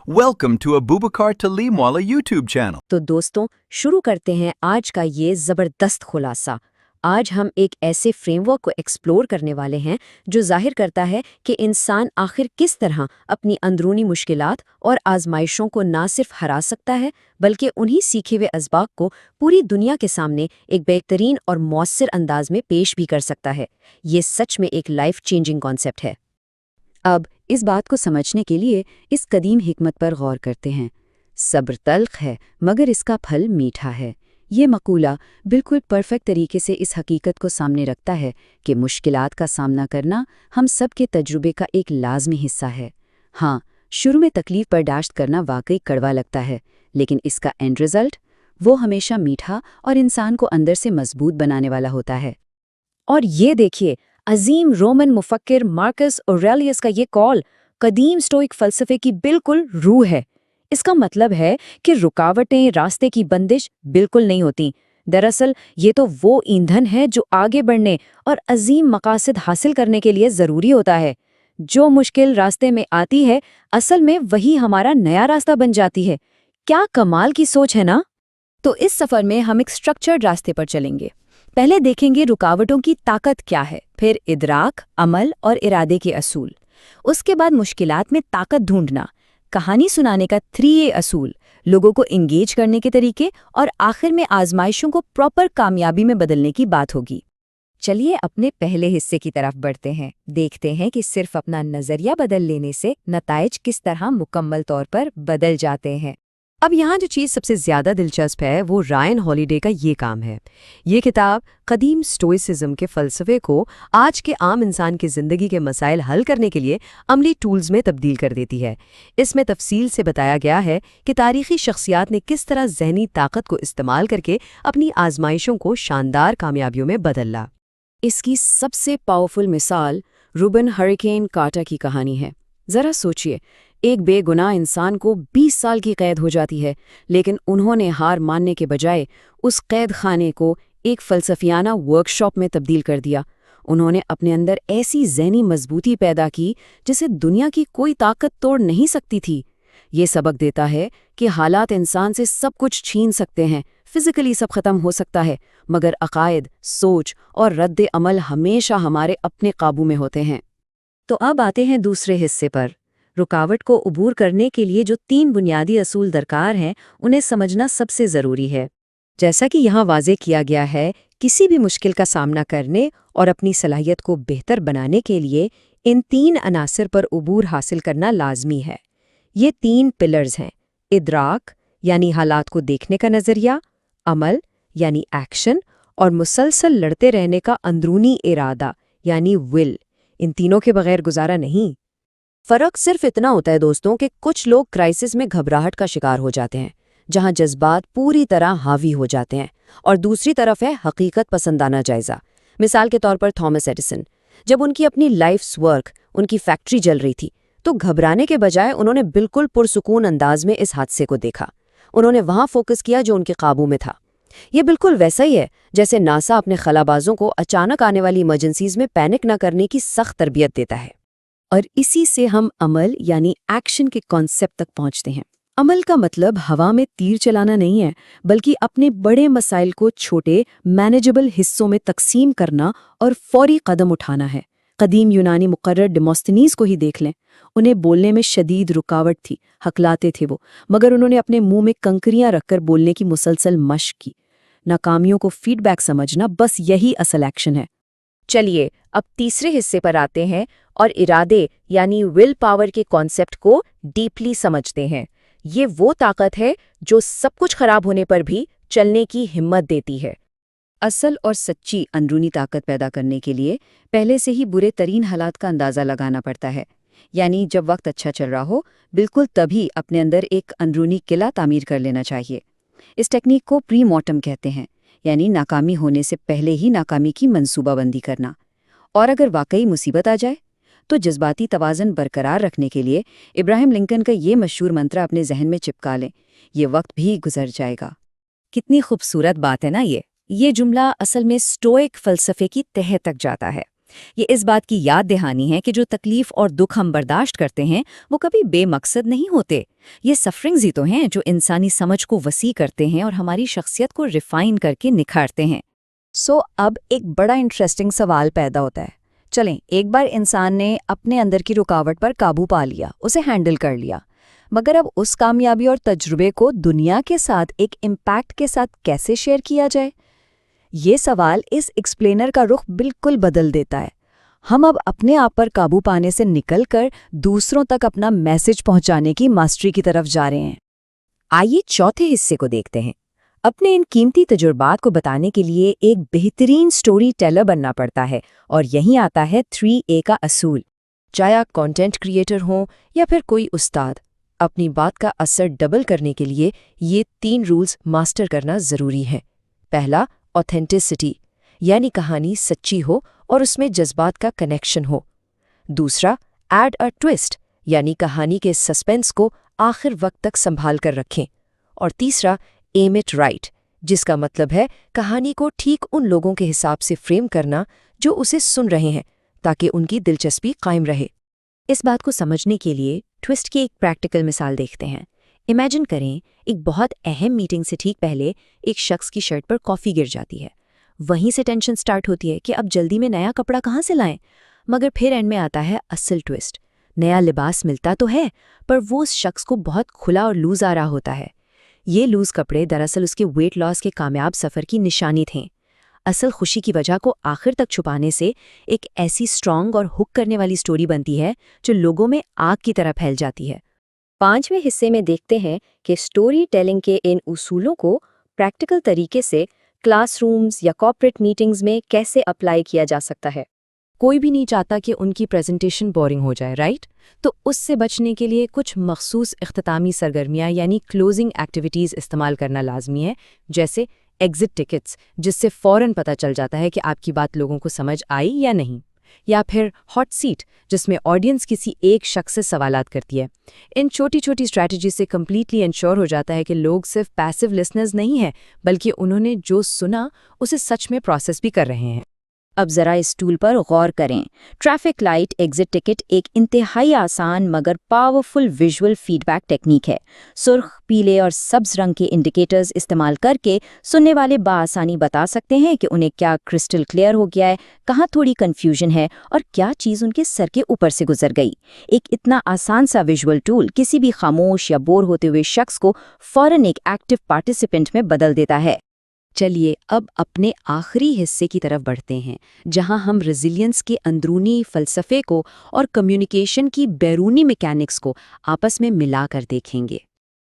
Welcome to Abubakar Talimwala YouTube channel. तो दोस्तों शुरू करते हैं आज का ये ज़बरदस्त खुलासा। आज हम एक ऐसे फ्रेमवर्क को एक्सप्लोर करने वाले हैं जो जाहिर करता है कि इंसान आखिर किस तरह अपनी अंदरूनी मुश्किलात और आजमाइशों को ना सिर्फ हरा सकता है बल्कि उन्हीं सीखे हुए असबाब को पूरी दुनिया के सामने एक बेहतरीन और मौसर अंदाज में पेश भी कर सकता है। ये सच में एक लाइफ चेंजिंग कॉन्सेप्ट है। अब इस बात को समझने के लिए इस कदीम हिकमत पर गौर करते हैं। सब्र तल्ख है मगर इसका फल मीठा है। ये मकूला बिल्कुल परफेक्ट तरीके से इस हकीकत को सामने रखता है कि मुश्किलात का सामना करना हम सब के तजुर्बे का एक लाजमी हिस्सा है। हाँ, शुरू में तकलीफ बर्दाश्त करना वाकई कड़वा लगता है, लेकिन इसका एंड रिजल्ट वो हमेशा मीठा और इंसान को अंदर से मजबूत बनाने वाला होता है। और ये देखिए, अजीम रोमन मुफक्किर मार्कस ऑरेलियस का ये कॉल कदीम स्टोइक फ़लसफ़े की बिल्कुल रूह है। इसका मतलब है कि रुकावटें, रास्ते की बंदिश बिल्कुल नहीं होती। दरअसल ये तो वो ईंधन है जो आगे बढ़ने और अजीम मकासद हासिल करने के लिए ज़रूरी होता है। जो मुश्किल रास्ते में आती है, असल में वही हमारा नया रास्ता बन जाती है। क्या कमाल की सोच है ना? तो इस सफ़र में हम एक स्ट्रक्चर्ड रास्ते पर चलेंगे। पहले देखेंगे रुकावटों की ताकत क्या है, फिर इदराक, अमल और इरादे के असूल। उसके बाद मुश्किलात में ताकत ढूंढना, कहानी सुनाने का 3A असूल, लोगों को इंगेज करने के तरीके और आखिर में आजमाइशों को प्रॉपर कामयाबी में बदलने की बात होगी। चलिए अपने पहले हिस्से की तरफ बढ़ते हैं। देखते हैं कि सिर्फ अपना नज़रिया बदल लेने से नताइज किस तरह मुकम्मल तौर पर बदल जाते हैं। अब यहाँ जो चीज़ सबसे ज़्यादा दिलचस्प है वो रायन हॉलिडे का ये काम है। ये किताब कदीम स्टोइसिज्म के फ़लसफ़े को आज के आम इंसान की ज़िंदगी के मसाइल हल करने के लिए अमली टूल्स में तब्दील कर देती है। इसमें तफसील से बताया गया है कि तारीख़ी शख्सियात ने किस तरह ज़हनी ताकत को इस्तेमाल करके अपनी आजमाइशों को शानदार कामयाबियों में बदला। इसकी सबसे पावरफुल मिसाल रूबन हरिकेन कार्टर की कहानी है। ज़रा सोचिए, एक बेगुनाह इंसान को 20 साल की कैद हो जाती है, लेकिन उन्होंने हार मानने के बजाय उस कैद खाने को एक फ़लसफ़ियाना वर्कशॉप में तब्दील कर दिया। उन्होंने अपने अंदर ऐसी ज़हनी मजबूती पैदा की जिसे दुनिया की कोई ताकत तोड़ नहीं सकती थी। ये सबक देता है कि हालात इंसान से सब कुछ छीन सकते हैं, फिज़िकली सब ख़त्म हो सकता है, मगर अक़ायद, सोच और रद्द अमल हमेशा हमारे अपने काबू में होते हैं। तो अब आते हैं दूसरे हिस्से पर। रुकावट को अबूर करने के लिए जो 3 बुनियादी असूल दरकार हैं, उन्हें समझना सबसे ज़रूरी है। जैसा कि यहाँ वाज़े किया गया है, किसी भी मुश्किल का सामना करने और अपनी सलाहियत को बेहतर बनाने के लिए इन 3 अनासर पर अबूर हासिल करना लाजमी है। ये 3 पिलर्स हैं: इदराक यानी हालात को देखने का नज़रिया, अमल यानी एक्शन, और मुसलसल लड़ते रहने का अंदरूनी इरादा यानी विल। इन तीनों के बगैर गुजारा नहीं। फ़र्क सिर्फ इतना होता है दोस्तों कि कुछ लोग क्राइसिस में घबराहट का शिकार हो जाते हैं, जहां जज्बात पूरी तरह हावी हो जाते हैं, और दूसरी तरफ है हकीकत पसंदाना जायज़ा। मिसाल के तौर पर थॉमस एडिसन, जब उनकी अपनी लाइफ्स वर्क, उनकी फैक्ट्री जल रही थी, तो घबराने के बजाय उन्होंने बिल्कुल पुरसुकून अंदाज में इस हादसे को देखा। उन्होंने वहां फोकस किया जो उनके काबू में था। ये बिल्कुल वैसा ही है जैसे नासा अपने खलाबाजों को अचानक आने वाली इमरजेंसीज में पैनिक न करने की सख्त तरबियत देता है। और इसी से हम अमल यानी एक्शन के कॉन्सेप्ट तक पहुंचते हैं। अमल का मतलब हवा में तीर चलाना नहीं है, बल्कि अपने बड़े मसाइल को छोटे मैनेजेबल हिस्सों में तकसीम करना और फौरी कदम उठाना है। कदीम यूनानी मुकर्रर डेमोस्थनीज को ही देख लें। उन्हें बोलने में शदीद रुकावट थी, हकलाते थे वो, मगर उन्होंने अपने मुंह में कंकरियां रखकर बोलने की मुसलसल मशक की। नाकामियों को फीडबैक समझना, बस यही असल एक्शन है। चलिए अब तीसरे हिस्से पर आते हैं और इरादे यानी विल पावर के कॉन्सेप्ट को डीपली समझते हैं। ये वो ताकत है जो सब कुछ खराब होने पर भी चलने की हिम्मत देती है। असल और सच्ची अंदरूनी ताकत पैदा करने के लिए पहले से ही बुरे तरीन हालात का अंदाज़ा लगाना पड़ता है। यानी जब वक्त अच्छा चल रहा हो, बिल्कुल तभी अपने अंदर एक अंदरूनी किला तामीर कर लेना चाहिए। इस टेक्निक को प्री मॉर्टम कहते हैं, यानी नाकामी होने से पहले ही नाकामी की मंसूबाबंदी करना। और अगर वाकई मुसीबत आ जाए तो जज्बाती तवाज़न बरकरार रखने के लिए इब्राहिम लिंकन का ये मशहूर मंत्र अपने जहन में चिपका लें, ये वक्त भी गुजर जाएगा। कितनी खूबसूरत बात है ना ये जुमला असल में स्टोइक फ़लसफ़े की तह तक जाता है। یہ اس بات کی یاد دہانی ہے کہ جو تکلیف اور دکھ ہم برداشت کرتے ہیں وہ کبھی بے مقصد نہیں ہوتے. یہ سفرنگز ہی تو ہیں جو انسانی سمجھ کو وسیع کرتے ہیں اور ہماری شخصیت کو ریفائن کر کے نکھارتے ہیں. اب ایک بڑا انٹرسٹنگ سوال پیدا ہوتا ہے. چلیں، ایک بار انسان نے اپنے اندر کی رکاوٹ پر قابو پا لیا، اسے ہینڈل کر لیا، مگر اب اس کامیابی اور تجربے کو دنیا کے ساتھ ایک امپیکٹ کے ساتھ کیسے شیئر کیا جائے؟ یہ سوال اس ایکسپلینر کا رخ بالکل بدل دیتا ہے. ہم اب اپنے آپ پر قابو پانے سے نکل کر دوسروں تک اپنا میسج پہنچانے کی ماسٹری کی طرف جا رہے ہیں. آئیے چوتھے حصے کو دیکھتے ہیں. اپنے ان قیمتی تجربات کو بتانے کے لیے ایک بہترین سٹوری ٹیلر بننا پڑتا ہے، اور یہیں آتا ہے 3A کا اصول. چاہے آپ کانٹینٹ کریٹر ہوں یا پھر کوئی استاد، اپنی بات کا اثر ڈبل کرنے کے لیے یہ 3 رولز ماسٹر کرنا ضروری ہے. پہلا، آتھینٹسٹی، یعنی کہانی سچی ہو اور اس میں جذبات کا کنیکشن ہو. دوسرا، ایڈ اے ٹوسٹ، یعنی کہانی کے سسپینس کو آخر وقت تک سنبھال کر رکھیں. اور تیسرا، ایم اٹ رائٹ، جس کا مطلب ہے کہانی کو ٹھیک ان لوگوں کے حساب سے فریم کرنا جو اسے سن رہے ہیں، تاکہ ان کی دلچسپی قائم رہے. اس بات کو سمجھنے کے لیے ٹوسٹ کی ایک پریکٹیکل مثال دیکھتے ہیں. امیجن کریں ایک بہت اہم میٹنگ سے ٹھیک پہلے ایک شخص کی شرٹ پر کافی گر جاتی ہے. وہیں سے ٹینشن سٹارٹ ہوتی ہے کہ اب جلدی میں نیا کپڑا کہاں سے لائیں. مگر پھر اینڈ میں آتا ہے اصل ٹوسٹ. نیا لباس ملتا تو ہے، پر وہ اس شخص کو بہت کھلا اور لوز آ رہا ہوتا ہے. یہ لوز کپڑے دراصل اس کے ویٹ لاس کے کامیاب سفر کی نشانی تھیں. اصل خوشی کی وجہ کو آخر تک چھپانے سے ایک ایسی سٹرونگ اور ہک کرنے والی سٹوری بنتی ہے جو لوگوں میں آگ کی طرح پھیل جاتی ہے. 5ویں حصے میں دیکھتے ہیں کہ سٹوری ٹیلنگ کے ان اصولوں کو پریکٹیکل طریقے سے کلاس رومز یا کارپوریٹ میٹنگز میں کیسے اپلائی کیا جا سکتا ہے. کوئی بھی نہیں چاہتا کہ ان کی پریزنٹیشن بورنگ ہو جائے، رائٹ؟ تو اس سے بچنے کے لیے کچھ مخصوص اختتامی سرگرمیاں یعنی کلوزنگ ایکٹیویٹیز استعمال کرنا لازمی ہے، جیسے ایگزٹ ٹکٹس، جس سے فوراً پتہ چل جاتا ہے کہ آپ کی بات لوگوں کو سمجھ آئی یا نہیں، یا پھر ہاٹ سیٹ، جس میں آڈینس کسی ایک شخص سے سوالات کرتی ہے. ان چھوٹی چھوٹی اسٹریٹجیز سے کمپلیٹلی انشور ہو جاتا ہے کہ لوگ صرف پیسو لسنرز نہیں ہیں، بلکہ انہوں نے جو سنا اسے سچ میں پروسیس بھی کر رہے ہیں. اب ذرا اس ٹول پر غور کریں. ٹریفک لائٹ ایگزٹ ٹکٹ ایک انتہائی آسان مگر powerful visual feedback technique ہے. سرخ، پیلے اور سبز رنگ کے انڈیکیٹرز استعمال کر کے سننے والے بآسانی بتا سکتے ہیں کہ انہیں کیا کرسٹل کلیئر ہو گیا ہے، کہاں تھوڑی کنفیوژن ہے اور کیا چیز ان کے سر کے اوپر سے گزر گئی. ایک اتنا آسان سا ویژول ٹول کسی بھی خاموش یا بور ہوتے ہوئے شخص کو فوراً ایک ایکٹیو پارٹیسپینٹ میں بدل دیتا ہے. چلیے اب اپنے آخری حصے کی طرف بڑھتے ہیں، جہاں ہم ریزیلینس کے اندرونی فلسفے کو اور کمیونیکیشن کی بیرونی میکینکس کو آپس میں ملا کر دیکھیں گے.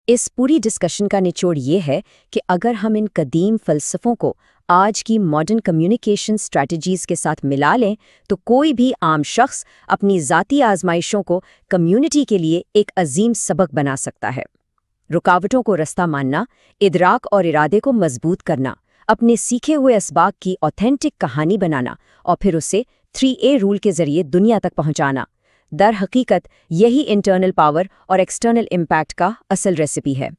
اس پوری ڈسکشن کا نچوڑ یہ ہے کہ اگر ہم ان قدیم فلسفوں کو آج کی ماڈرن کمیونیکیشن اسٹریٹجیز کے ساتھ ملا لیں تو کوئی بھی عام شخص اپنی ذاتی آزمائشوں کو کمیونٹی کے لیے ایک عظیم سبق بنا سکتا ہے. رکاوٹوں کو رستہ ماننا، ادراک اور ارادے کو مضبوط کرنا، اپنے سیکھے ہوئے اسباق کی آتھینٹک کہانی بنانا اور پھر اسے 3A رول کے ذریعے دنیا تک پہنچانا. در حقیقت یہی انٹرنل پاور اور ایکسٹرنل امپیکٹ کا اصل ریسیپی ہے.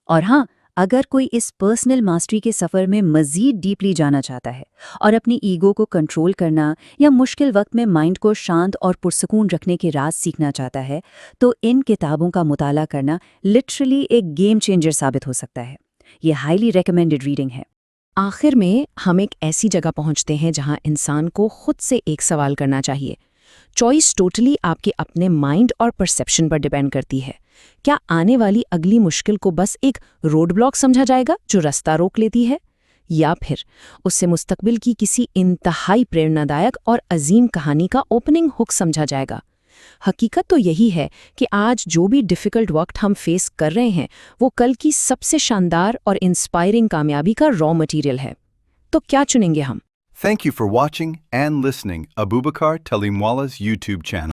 اور ہاں، اگر کوئی اس پرسنل ماسٹری کے سفر میں مزید ڈیپلی جانا چاہتا ہے اور اپنی ایگو کو کنٹرول کرنا یا مشکل وقت میں مائنڈ کو شانت اور پرسکون رکھنے کے راز سیکھنا چاہتا ہے تو ان کتابوں کا مطالعہ کرنا لٹرلی ایک گیم چینجر ثابت ہو سکتا ہے. یہ ہائیلی ریکمینڈڈ ریڈنگ ہے. آخر میں ہم ایک ایسی جگہ پہنچتے ہیں جہاں انسان کو خود سے ایک سوال کرنا چاہیے. چوائس ٹوٹلی آپ کے اپنے مائنڈ اور پرسیپشن پر ڈیپینڈ کرتی ہے. کیا آنے والی اگلی مشکل کو بس ایک روڈ بلاک سمجھا جائے گا جو رستہ روک لیتی ہے، یا پھر اس سے مستقبل کی کسی انتہائی پریرنادائک اور عظیم کہانی کا اوپننگ ہک سمجھا جائے گا؟ حقیقت تو یہی ہے کہ آج جو بھی ڈیفیکلٹ وقت ہم فیس کر رہے ہیں وہ کل کی سب سے شاندار اور انسپائرنگ کامیابی کا را مٹیریل ہے. تو کیا چنیں گے ہم؟ Thank you for watching and listening Abubakar Talimwala's YouTube channel.